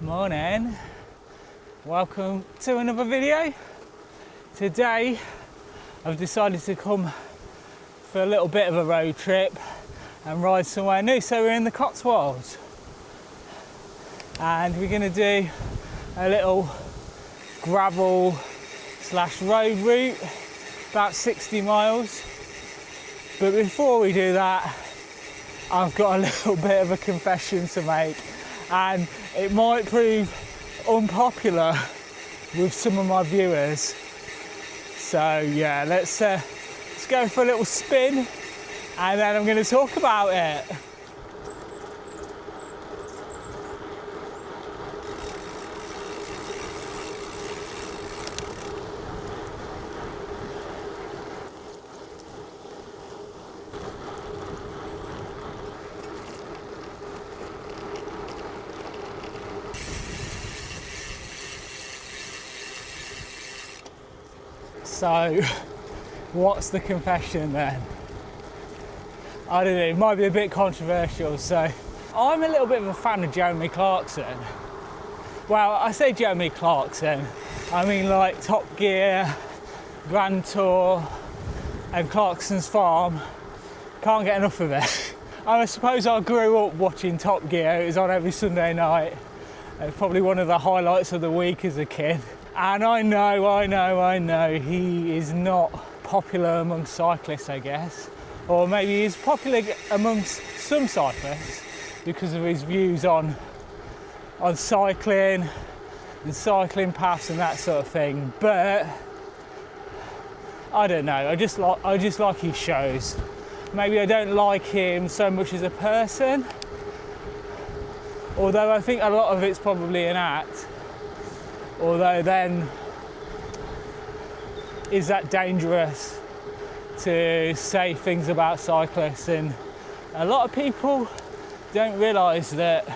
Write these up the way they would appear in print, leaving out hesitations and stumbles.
Morning, welcome to another video. Today I've decided to come for a little bit of a road trip and ride somewhere new. So we're in the Cotswolds and we're going to do a little gravel / road route, about 60 miles. But before we do that, I've got a little bit of a confession to make, and it might prove unpopular with some of my viewers. So yeah, let's go for a little spin and then I'm going to talk about it. So, what's the confession then? I don't know, it might be a bit controversial. So, I'm a little bit of a fan of Jeremy Clarkson. Well, I say Jeremy Clarkson, I mean like Top Gear, Grand Tour, and Clarkson's Farm. Can't get enough of it. I suppose I grew up watching Top Gear. It was on every Sunday night. It was probably one of the highlights of the week as a kid. And I know, he is not popular amongst cyclists, I guess. Or maybe he's popular amongst some cyclists because of his views on cycling and cycling paths and that sort of thing. But I don't know, I just like his shows. Maybe I don't like him so much as a person, although I think a lot of it's probably an act. Although then, is that dangerous to say things about cyclists? And a lot of people don't realise that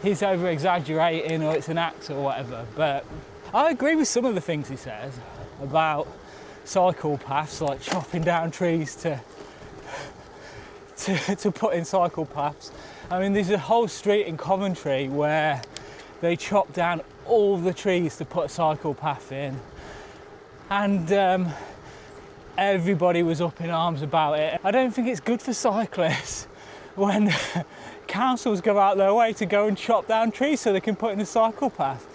he's over-exaggerating or it's an act or whatever. But I agree with some of the things he says about cycle paths, like chopping down trees to put in cycle paths. I mean, there's a whole street in Coventry where they chop down all the trees to put a cycle path in, and everybody was up in arms about it. I don't think it's good for cyclists when councils go out their way to go and chop down trees so they can put in a cycle path.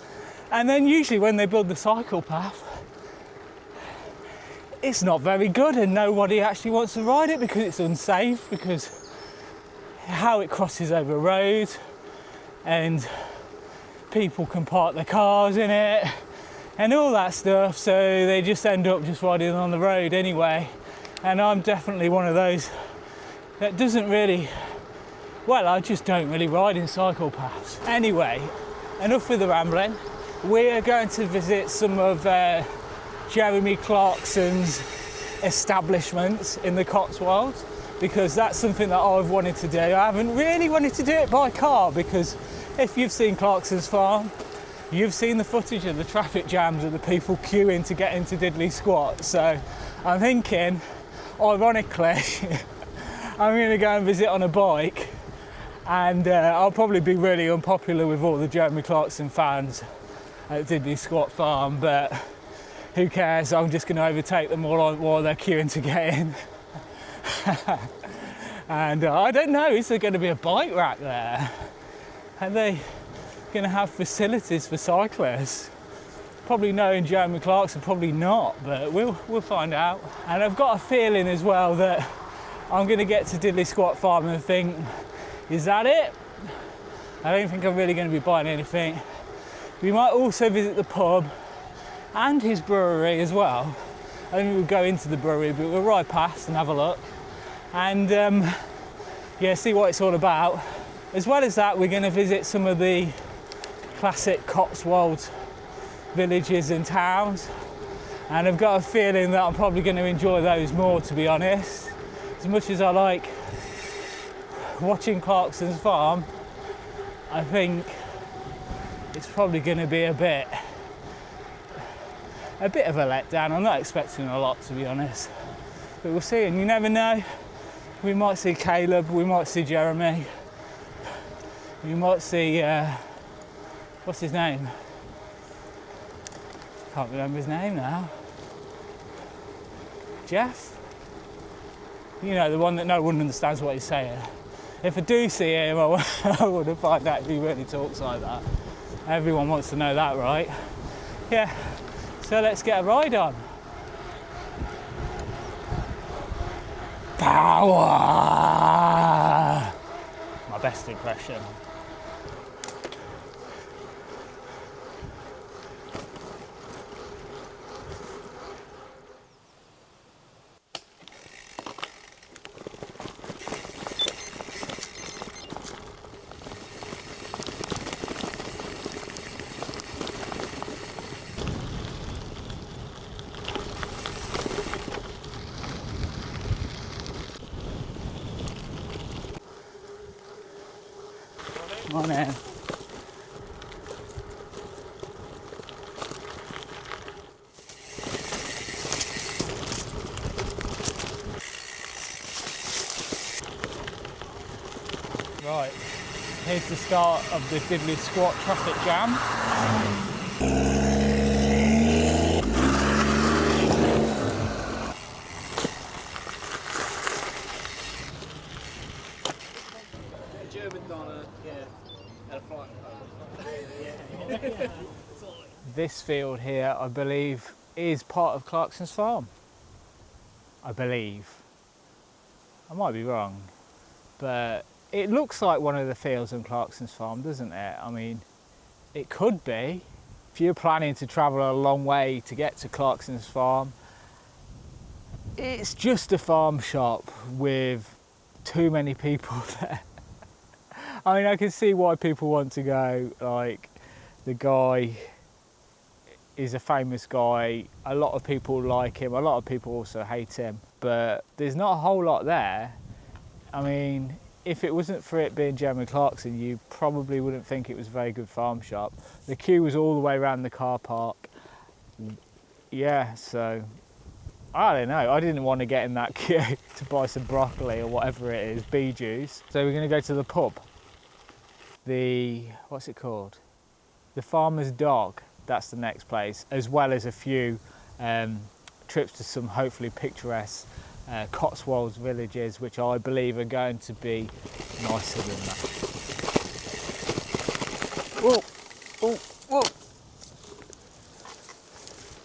And then usually when they build the cycle path, it's not very good and nobody actually wants to ride it because it's unsafe, because how it crosses over roads and people can park their cars in it and all that stuff, so they just end up just riding on the road anyway. And I'm definitely one of those that doesn't really, well, I just don't really ride in cycle paths. Anyway, enough with the rambling. We're going to visit some of Jeremy Clarkson's establishments in the Cotswolds, because that's something that I've wanted to do. I haven't really wanted to do it by car, because if you've seen Clarkson's Farm, you've seen the footage of the traffic jams of the people queuing to get into Didley squat. So I'm thinking, ironically, I'm going to go and visit on a bike, and I'll probably be really unpopular with all the Jeremy Clarkson fans at Didley Squat Farm, but who cares? I'm just going to overtake them all while they're queuing to get in. And I don't know, is there going to be a bike rack there? Are they going to have facilities for cyclists? Probably knowing Jeremy Clarkson, probably not, but we'll find out. And I've got a feeling as well that I'm going to get to Didley Squat Farm and think, is that it? I don't think I'm really going to be buying anything. We might also visit the pub and his brewery as well. I think we'll go into the brewery, but we'll ride past and have a look and yeah, see what it's all about. As well as that, we're going to visit some of the classic Cotswolds villages and towns, and I've got a feeling that I'm probably going to enjoy those more, to be honest. As much as I like watching Clarkson's Farm, I think it's probably going to be a bit of a letdown. I'm not expecting a lot, to be honest, but we'll see. And you never know, we might see Caleb, we might see Jeremy, we might see What's his name? Can't remember his name now. Jeff? You know, the one that no one understands what he's saying. If I do see him, I want to find out if he really talks like that. Everyone wants to know that, right? Yeah, so let's get a ride on. Power! My best impression. Come on in. Right, here's the start of the Didley squat traffic jam. This field here, I believe, is part of Clarkson's farm. I believe. I might be wrong, but it looks like one of the fields on Clarkson's farm, doesn't it? I mean, it could be. If you're planning to travel a long way to get to Clarkson's farm, it's just a farm shop with too many people there. I mean, I can see why people want to go. Like, the guy is a famous guy, a lot of people like him, a lot of people also hate him, but there's not a whole lot there. I mean, if it wasn't for it being Jeremy Clarkson, you probably wouldn't think it was a very good farm shop. The queue was all the way around the car park. Yeah, so I don't know, I didn't want to get in that queue to buy some broccoli or whatever it is, bee juice. So we're going to go to the pub. What's it called? The Farmer's Dog. That's the next place, as well as a few trips to some hopefully picturesque Cotswolds villages, which I believe are going to be nicer than that. Whoa, whoa, whoa!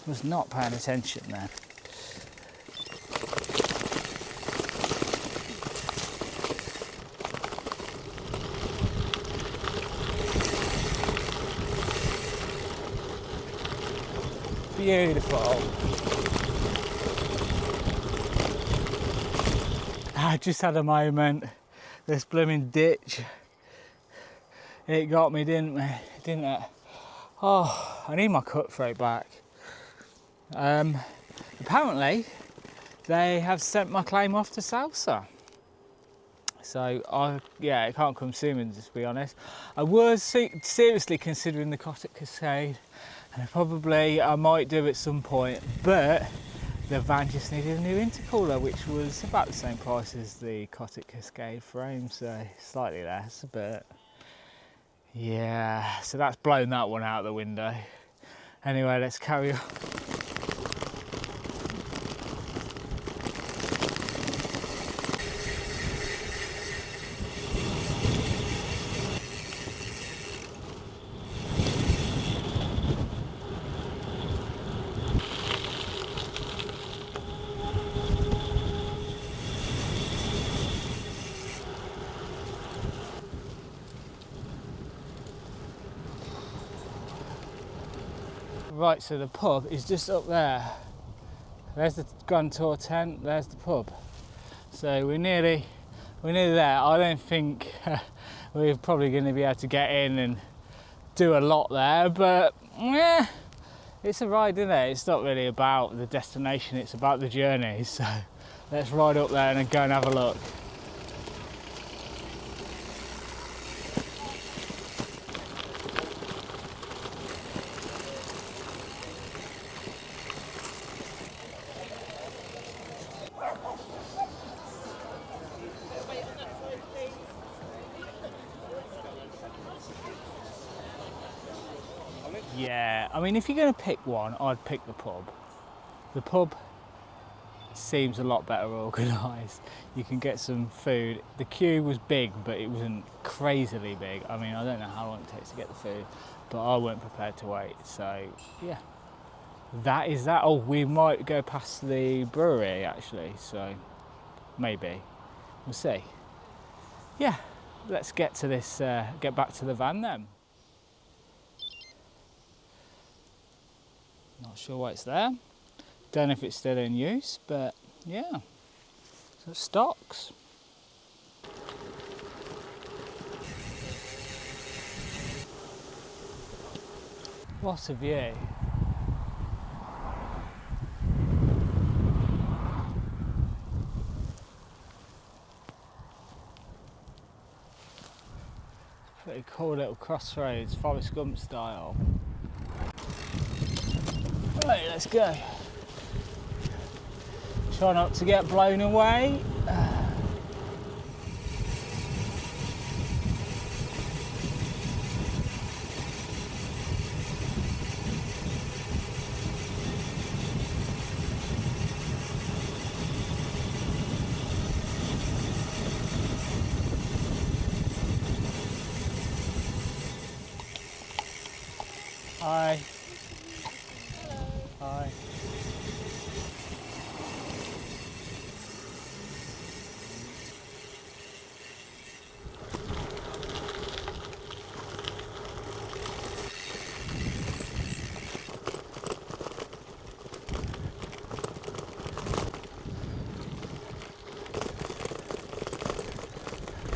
Was not paying attention there. Beautiful. I just had a moment. This blooming ditch. It got me, didn't it? Oh, I need my cutthroat back. Apparently, they have sent my claim off to Salsa. So, I can't come soon, to be honest. I was seriously considering the Cottage Cascade, and I might do at some point, but the van just needed a new intercooler, which was about the same price as the Cottage Cascade frame, so slightly less, but yeah, so that's blown that one out the window. Anyway, let's carry on. Right, so the pub is just up there. There's the Grand Tour tent, there's the pub. So we're nearly there. I don't think we're probably going to be able to get in and do a lot there, but yeah, it's a ride, isn't it? It's not really about the destination, it's about the journey. So let's ride up there and then go and have a look. Yeah, I mean, if you're going to pick one, I'd pick the pub. The pub seems a lot better organised. You can get some food. The queue was big, but it wasn't crazily big. I mean, I don't know how long it takes to get the food, but I weren't prepared to wait. So, yeah, that is that. Oh, we might go past the brewery, actually, so maybe. We'll see. Yeah, let's get to this, get back to the van then. Not sure why it's there. Don't know if it's still in use, but yeah. So stocks. What a view. Pretty cool little crossroads, Forrest Gump style. Right, let's go. Try not to get blown away. Hi. Hi.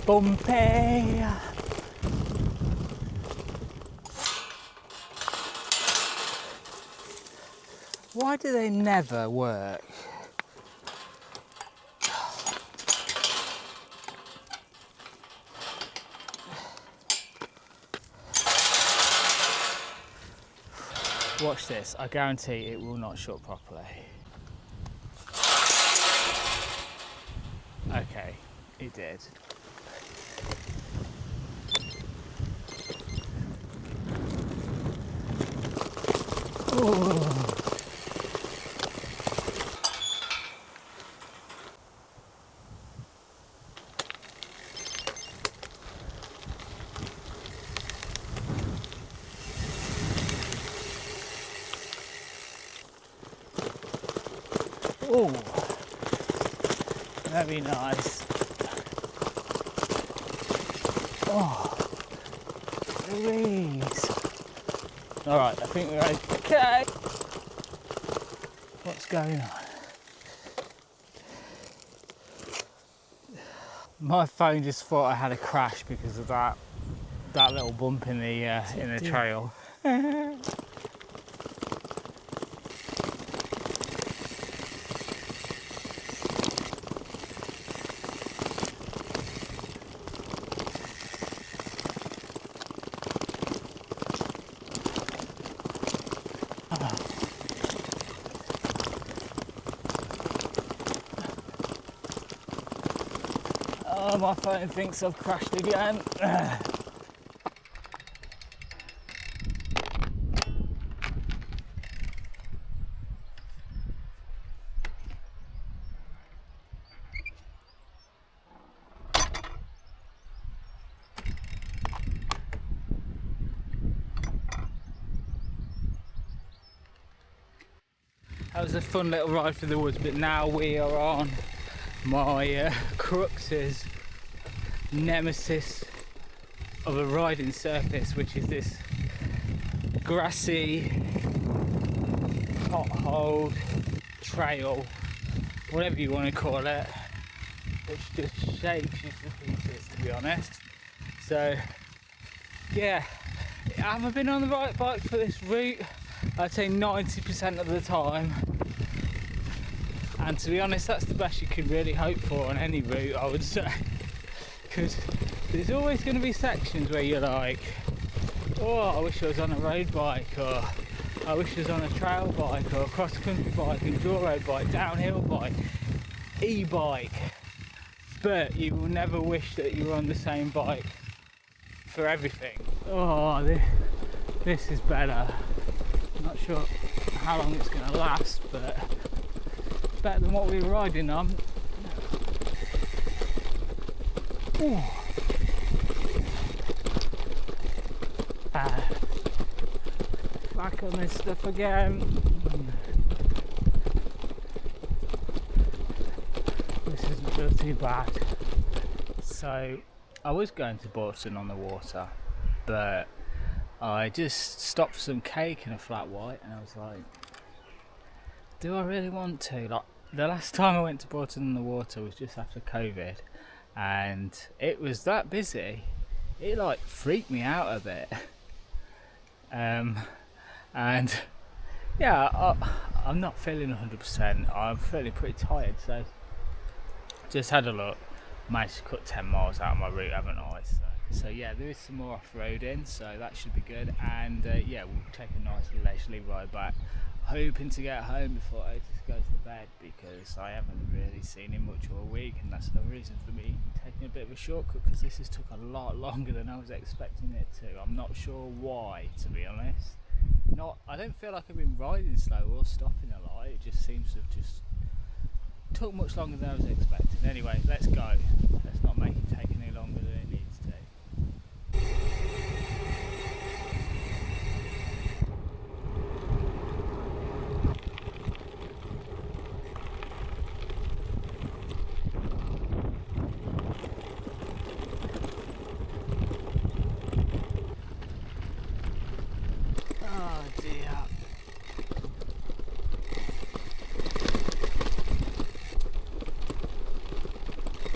Bumpy. Why do they never work? Watch this, I guarantee it will not shut properly. Okay, it did. Oh. Oh, very nice. Oh, Louise. All right, I think we're okay. What's going on? My phone just thought I had a crash because of that little bump in the trail. Oh, my phone thinks I've crashed again. That was a fun little ride through the woods, but now we are on my crux's nemesis of a riding surface, which is this grassy pothole trail, whatever you want to call it, which just shakes you to pieces, to be honest. So yeah, have I been on the right bike for this route? I'd say 90% of the time, and to be honest, that's the best you could really hope for on any route, I would say, because there's always going to be sections where you're like, oh, I wish I was on a road bike, or I wish I was on a trail bike, or a cross-country bike, enduro road bike, downhill bike, e-bike, but you will never wish that you were on the same bike for everything. Oh, This is better. Not sure how long it's going to last, but it's better than what we were riding on. Ooh. Back on this stuff again. This isn't feel too bad. So I was going to Bolton on the water, but I just stopped for some cake and a flat white, and I was like, do I really want to? Like, the last time I went to Bolton on the water was just after COVID, and it was that busy. It like freaked me out a bit. And yeah, I'm not feeling 100%. I'm feeling pretty tired, so just had a look. Managed to cut 10 miles out of my route, haven't I? So yeah, there is some more off-roading, so that should be good. And yeah, we'll take a nice leisurely ride back, hoping to get home before Otis goes to bed, because I haven't really seen him much all week, and that's the reason for me taking a bit of a shortcut, because this has took a lot longer than I was expecting it to. I'm not sure why, to be honest. I don't feel like I've been riding slow or stopping a lot. It just seems to have just took much longer than I was expecting. Anyway, let's go. Let's not make it take any longer than it needs to. Oh dear.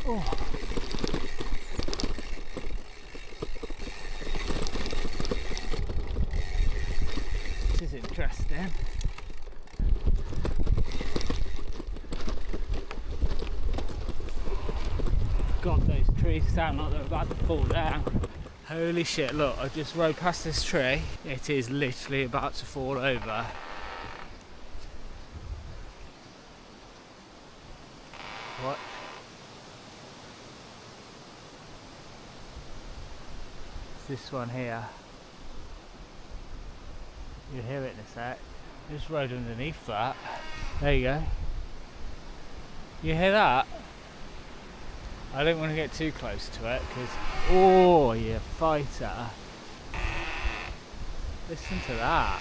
Oh. This is interesting. God, those trees sound like they're about to fall down. Holy shit, look, I just rode past this tree. It is literally about to fall over. What? It's this one here. You'll hear it in a sec. Just rode underneath that. There you go. You hear that? I don't want to get too close to it because, oh, you fighter. Listen to that.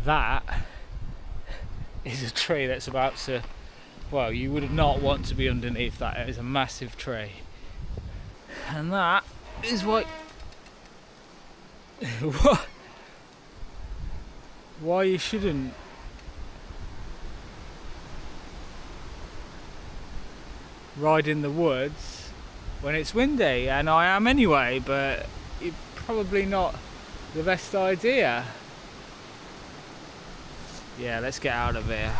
That is a tree that's about to, well, you would not want to be underneath that. It is a massive tree. And that is what why you shouldn't ride in the woods when it's windy, and I am anyway, but it's probably not the best idea. Yeah, let's get out of here.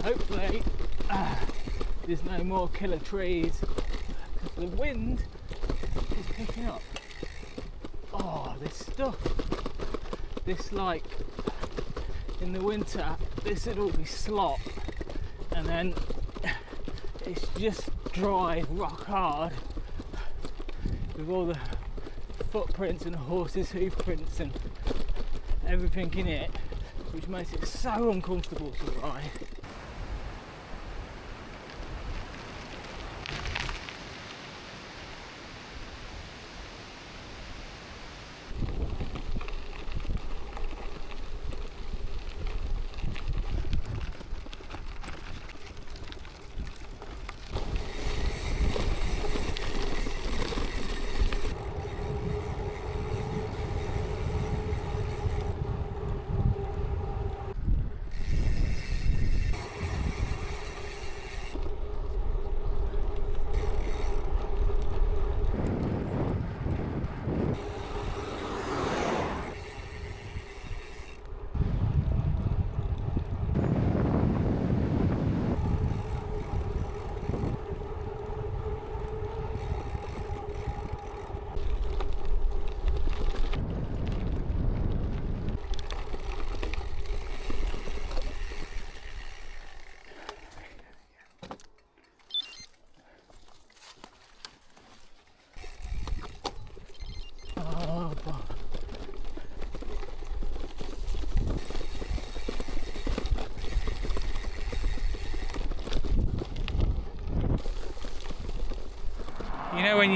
Hopefully there's no more killer trees, because the wind is picking up. Oh, this stuff. This, like, in the winter, this would all be slop, and then it's just dry, rock hard, with all the footprints and horses' hoof prints and everything in it, which makes it so uncomfortable to ride.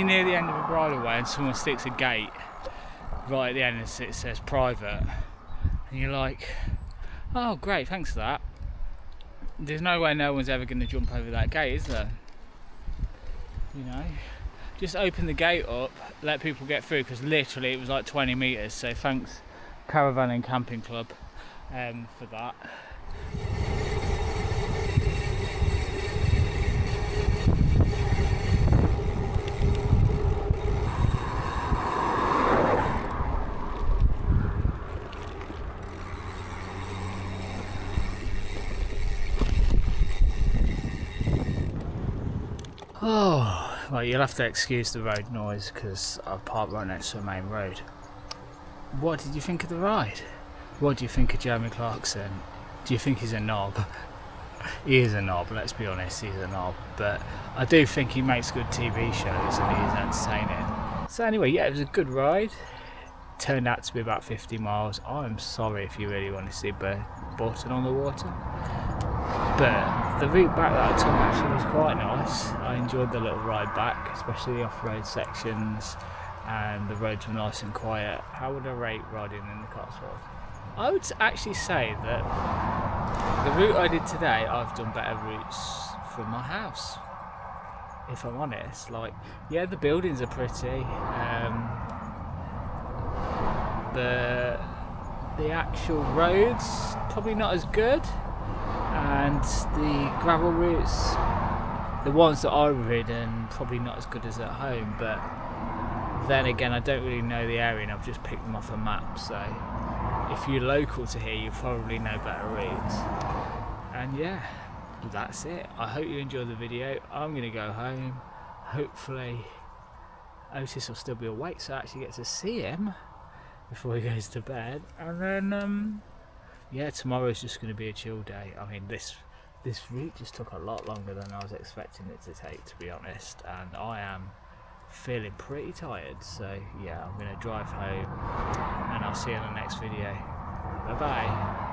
you're near the end of a bridleway and someone sticks a gate right at the end and it says private, and you're like, oh great, thanks for that. There's no way no one's ever going to jump over that gate, is there? You know, just open the gate up, let people get through, because literally it was like 20 metres, so thanks Caravan and Camping Club for that. Oh, well, you'll have to excuse the road noise because I've parked right next to a main road. What did you think of the ride? What do you think of Jeremy Clarkson? Do you think he's a knob? He is a knob, let's be honest, he's a knob. But I do think he makes good TV shows and he is entertaining. So anyway, yeah, it was a good ride. Turned out to be about 50 miles. I'm sorry if you really want to see Burton on the water. But the route back that I took actually was quite nice. I enjoyed the little ride back, especially the off-road sections, and the roads were nice and quiet. How would I rate riding in the Cotswolds? I would actually say that the route I did today, I've done better routes from my house, if I'm honest. Like, yeah, the buildings are pretty. The actual roads probably not as good. And the gravel routes, the ones that I've ridden, probably not as good as at home, but then again I don't really know the area and I've just picked them off a map, so if you're local to here you probably know better routes. And yeah, that's it. I hope you enjoyed the video. I'm going to go home. Hopefully Otis will still be awake so I actually get to see him before he goes to bed, and then yeah, tomorrow's just going to be a chill day. I mean, this route just took a lot longer than I was expecting it to take, to be honest, and I am feeling pretty tired. So yeah, I'm going to drive home and I'll see you in the next video. Bye bye.